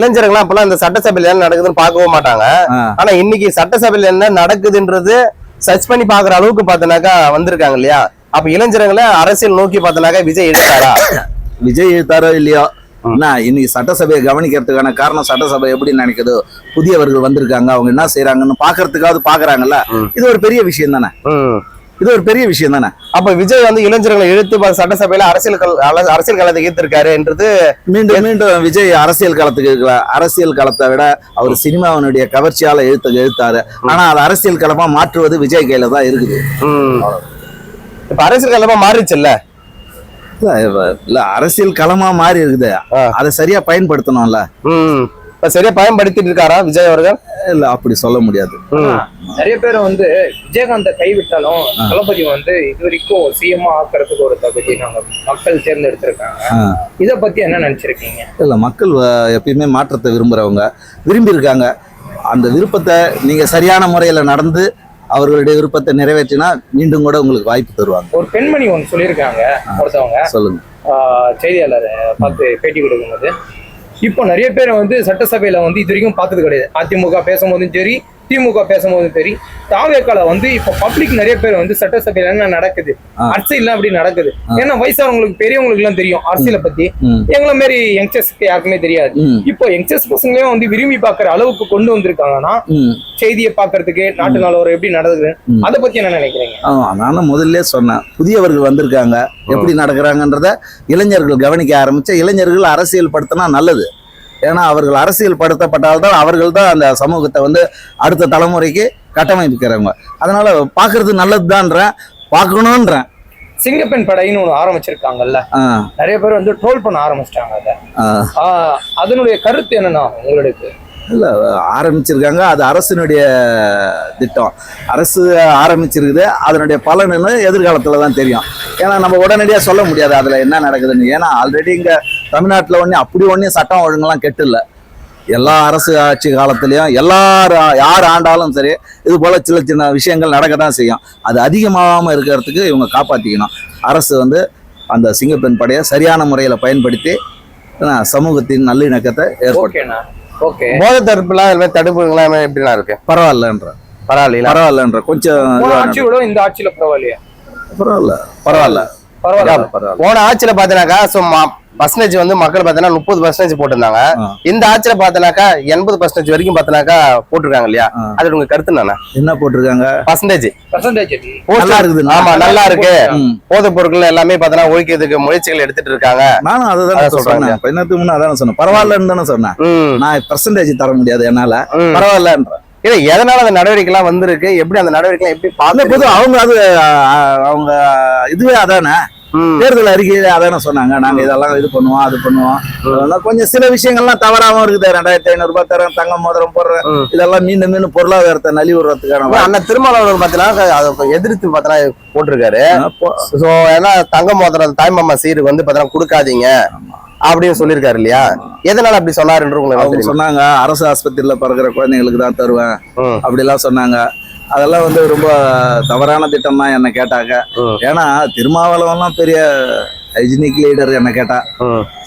இளைஞர்கள்லாம் அப்பெல்லாம் இந்த சட்டசபையில என்ன நடக்குதுன்னு பார்க்கவும் மாட்டாங்க. ஆனா இன்னைக்கு சட்டசபையில என்ன நடக்குதுன்றது சர்ச் பண்ணி பாக்குற அளவுக்கு பார்த்தனாக்கா வந்திருக்காங்க இல்லையா? அப்ப இளைஞர்களை அரசியல் நோக்கி பார்த்தனாக்கா விஜய் இழுத்தாரா? விஜய் இழுத்தாரோ இல்லையோ, இன்னைக்கு சட்டசபையை கவனிக்கிறதுக்கான காரணம் சட்டசபை எப்படி நினைக்குதோ, புதியவர்கள் வந்திருக்காங்க, அவங்க என்ன செய்யறாங்கன்னு பாக்குறதுக்காவது பாக்குறாங்கல்ல. இது ஒரு பெரிய விஷயம் தானே, இது ஒரு பெரிய விஷயம் தானே. அப்ப விஜய் வந்து இளைஞர்களை இழுத்து சட்டசபையில அரசியல் களத்தை ஈர்த்திருக்காருன்றது மீண்டும் மீண்டும் விஜய் அரசியல் களத்துக்கு இருக்கல. அரசியல் களத்தை விட அவர் சினிமாவினுடைய கவர்ச்சியால எழுத்தாரு. ஆனா அது அரசியல் களமா மாற்றுவது விஜய் கையில தான் இருக்குது. இப்ப அரசியல் களமா மாறிச்சு இல்ல? இல்ல அரசியல் களமா மாறி இருக்குது, அதை சரியா பயன்படுத்தணும்ல. சரியா பயன்படுத்திட்டு இருக்காரா விஜய் அவர்கள்? இல்ல அப்படி சொல்ல முடியாது. நிறைய பேர் வந்து விஜயகாந்தை கைவிட்டாலும் தளபதி வந்து இது வரைக்கும் சிஎம் ஆக்குறதுக்கு ஒரு தகுதி நாங்க மக்கள் தேர்ந்தெடுத்திருக்காங்க. இத பத்தி என்ன நினைச்சிருக்கீங்க? இல்ல மக்கள் எப்பயுமே மாற்றத்தை விரும்பி இருக்காங்க. அந்த விருப்பத்தை நீங்க சரியான முறையில நடந்து அவர்களுடைய விருப்பத்தை நிறைவேற்றினா மீண்டும் கூட உங்களுக்கு வாய்ப்பு தருவாங்க. ஒரு பெண்மணி ஒன்று சொல்லியிருக்காங்க, ஒருத்தவங்க சொல்லுங்க, செய்தியாளர் பார்த்து பேட்டி கொடுக்கும்போது, இப்போ நிறைய பேர் வந்து சட்டசபையில வந்து இது வரைக்கும் பார்த்தது கிடையாது. அதிமுக பேசும்போதும் சரி, திமுக பேசும்போதும் சரி, தாவேக்கால வந்து இப்போ பப்ளிக் நிறைய பேர் வந்து சட்டசபையில என்ன நடக்குது, அரசியல் அப்படி நடக்குது. ஏன்னா வயசானவங்களுக்கு பெரியவங்களுக்கு எல்லாம் தெரியும் அரசியலை பத்தி, எங்களை மாரி யங்ஸ்டர்ஸ்க்கு யாருக்குமே தெரியாது. இப்போ யங்ஸ்டர்ஸ் பசங்களையும் வந்து விரும்பி பாக்குற அளவுக்கு கொண்டு வந்திருக்காங்கன்னா செய்தியை பாக்குறதுக்கு, நாட்டு நிலவரம் எப்படி நடக்குது, அதை பத்தி என்ன நினைக்கிறீங்க? நானும் முதல்ல சொன்னேன், புதியவர்கள் வந்திருக்காங்க, எப்படி நடக்கிறாங்கன்றத இளைஞர்கள் கவனிக்க ஆரம்பிச்ச இளைஞர்கள் அரசியல் படுத்தினா நல்லது. ஏன்னா அவர்கள் அரசியல் படுத்தப்பட்டால்தான் அவர்கள் தான் அந்த சமூகத்தை வந்து அடுத்த தலைமுறைக்கு கட்டமைக்கிறவங்க. அதனால பாக்குறது நல்லதுதான்றேன், பார்க்கணும்ன்றேன். சிங்கப்பெண் படைன்னு ஒண்ணு ஆரம்பிச்சிருக்காங்கல்ல, நிறைய பேர் வந்து ட்ரோல் பண்ண ஆரம்பிச்சிட்டாங்க. அதை அதனுடைய கருத்து என்னன்னா உங்களுக்கு? இல்ல ஆரம்பிச்சிருக்காங்க, அது அரசினுடைய திட்டம். அரசு ஆரம்பிச்சிருக்குது, அதனுடைய பலன் எதிர்காலத்துல தான் தெரியும். ஏன்னா நம்ம உடனடியாக சொல்ல முடியாது அதுல என்ன நடக்குதுன்னு. ஏன்னா ஆல்ரெடி இங்க தமிழ்நாட்டில் அப்படி சட்டம் ஒழுங்கெல்லாம் கெட்டு இல்லை. எல்லா அரசு ஆட்சி காலத்திலையும் யார் ஆண்டாலும் சரி இது போல சின்ன சின்ன விஷயங்கள் நடக்க தான் செய்யும். அது அதிகமாகாம இருக்கிறதுக்கு இவங்க காப்பாற்றிக்கணும். அரசு வந்து அந்த சிங்கப்பெண் படையை சரியான முறையில் பயன்படுத்தி சமூகத்தின் நல்லிணக்கத்தை ஏற்படுத்தணும். போதை தடுப்புலாம் தடுப்புலாம் எப்படிலாம் இருக்கு? பரவாயில்லன்ற கொஞ்சம் இந்த ஆட்சியில பரவாயில்ல. போன ஆட்சியில பாத்தீங்கன்னாக்கா பர்சன்டேஜ் வந்து மக்கள் பாத்தீங்கன்னா 30% போட்டிருந்தாங்க. இந்த ஆட்சியில பாத்தீங்கன்னாக்கா 80% வரைக்கும் பாத்தீங்கன்னாக்கா போட்டிருக்காங்க இல்லையா? அது உங்க கருத்து என்ன போட்டிருக்காங்க? பர்சன்டேஜ் நல்லா இருக்குது. ஆமா நல்லா இருக்கு. போதைப் பொருட்கள் எல்லாமே பாத்தீங்கன்னா ஒழிக்கிறதுக்கு முயற்சிகள் எடுத்துட்டு இருக்காங்க. நானும் அதான் சொல்றேன். இன்னத்துக்கு முன்ன அதான் சொன்னேன், பரவாயில்லன்னு தானே சொன்னேன். நான் பர்சன்டேஜ் தர முடியாது என்னால, பரவாயில்லன்ற. இல்ல எதனால அந்த நடவடிக்கை எல்லாம் வந்திருக்கு, எப்படி அந்த நடவடிக்கை எப்படி பார்த்த அவங்க அது அவங்க இதுவே அதானே தேர்தல் அறிக்கையில அதானே சொன்னாங்க, நாங்க இதெல்லாம் இது பண்ணுவோம் அது பண்ணுவோம். கொஞ்சம் சில விஷயங்கள்லாம் தவறாம இருக்குது. 2500 ரூபாய் தரேன், தங்கம் மோதிரம் போடுறேன், இதெல்லாம் மீண்டும் பொருளாதாரத்தை நலிவுறதுக்கான அண்ணன் திருமாவளவன் பாத்தீங்கன்னா அதை எதிர்த்து பாத்தீங்கன்னா போட்டிருக்காரு. ஏன்னா தங்கம் மோதிரம் தாய்மாமா சீருக்கு வந்து பாத்தீங்கன்னா கொடுக்காதீங்க அப்படின்னு சொல்லியிருக்காரு இல்லையா? எதனால அப்படி சொன்னாருன்னு சொன்னாங்க. அரசு ஆஸ்பத்திரியில பிறகுற குழந்தைங்களுக்கு தான் தருவேன் அப்படி எல்லாம் சொன்னாங்க. அதெல்லாம் வந்து ரொம்ப தவறான திட்டம் தான் என்ன கேட்டாங்க. ஏன்னா திருமாவளவன்லாம் பெரிய ஹைஜினிக் லீடர் என்ன கேட்டா.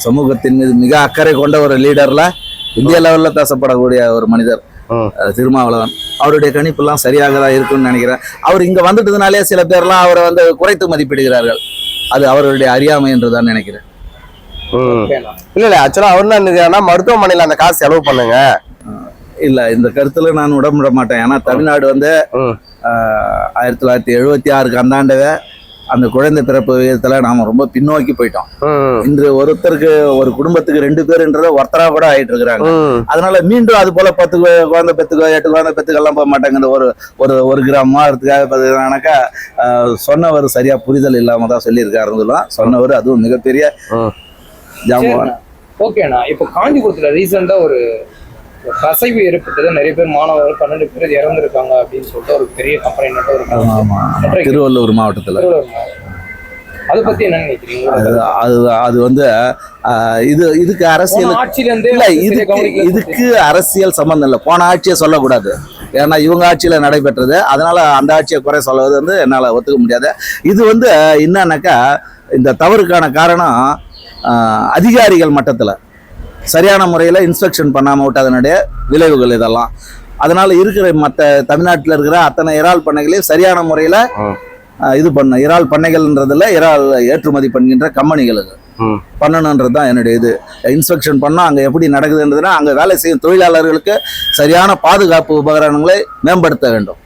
சமூகத்தின் மீது மிக அக்கறை கொண்ட ஒரு லீடர்ல இந்திய லெவல்ல பேசப்படக்கூடிய ஒரு மனிதர் திருமாவளவன். அவருடைய கணிப்புலாம் சரியாக தான் இருக்குன்னு நினைக்கிறேன். அவர் இங்க வந்துட்டதுனாலே சில பேர்லாம் அவரை வந்து குறைத்து மதிப்பிடுகிறார்கள். அது அவர்களுடைய அறியாமை என்றுதான் நினைக்கிறேன். இல்ல ஆக்சுவலா அவர் என்ன மருத்துவமனையில அந்த காசு செலவு பண்ணுங்க. இல்ல இந்த கருத்துல நான் உடம்புட மாட்டேன். ஏன்னா தமிழ்நாடு வந்து 1976 அந்த ஆண்டவே அந்த குழந்தை பிறப்பு விகிதத்துல நாம ரொம்ப பின்னோக்கி போயிட்டோம். இன்று ஒருத்தருக்கு ஒரு குடும்பத்துக்கு 2 பேருன்றத ஒருத்தரா கூட ஆயிட்டு இருக்கிறாங்க. அதனால மீண்டும் அது போல 10 குழந்தை பெத்துக்கோ 8 குழந்தை பெத்துக்கெல்லாம் போக மாட்டாங்க. ஒரு கிராம் மாறதுக்காக பார்த்தீங்கன்னாக்கா சொன்னவர் சரியா புரிதல் இல்லாம தான் சொல்லியிருக்காருன்னு சொன்னவர். அதுவும் மிகப்பெரிய ஜாம்பவான். ஓகேண்ணா, இப்போ காஞ்சிபுரத்துல ரீசெண்டா ஒரு கசைவு ஏற்பட்டது. நிறைய பேர் மாணவர்கள் 12 பேர் இறந்துருக்காங்க அப்படின்னு சொல்லிட்டு ஒரு பெரிய கம்பெனி திருவள்ளூர் மாவட்டத்துல. அதை பத்தி என்ன நினைக்கிறீங்க? அது வந்து இதுக்கு அரசியல் இல்ல, இதுக்கு அரசியல் சம்பந்தம் இல்லை. போன ஆட்சியை சொல்லக்கூடாது, ஏன்னா இவங்க ஆட்சியில நடைபெற்றது. அதனால அந்த ஆட்சியை குறை சொல்வது வந்து என்னால ஒத்துக்க முடியாது. இது வந்து என்னன்னாக்கா இந்த தவறுக்கான காரணம் அதிகாரிகள் மட்டத்துல சரியான முறையில் இன்ஸ்பெக்ஷன் பண்ணாமல் விட்டதனுடைய விளைவுகள் இதெல்லாம். அதனால இருக்கிற மற்ற தமிழ்நாட்டில் இருக்கிற அத்தனை இறால் பண்ணைகளையும் சரியான முறையில் இது பண்ண இறால் பண்ணைகள்ன்றதுல இறால் ஏற்றுமதி பண்ணுகின்ற கம்பெனிகளுக்கு பண்ணணுன்றது தான் என்னுடைய இது. இன்ஸ்பெக்ஷன் பண்ணால் அங்கே எப்படி நடக்குதுன்றதுன்னா அங்கே வேலை செய்யும் தொழிலாளர்களுக்கு சரியான பாதுகாப்பு உபகரணங்களை மேம்படுத்த வேண்டும்.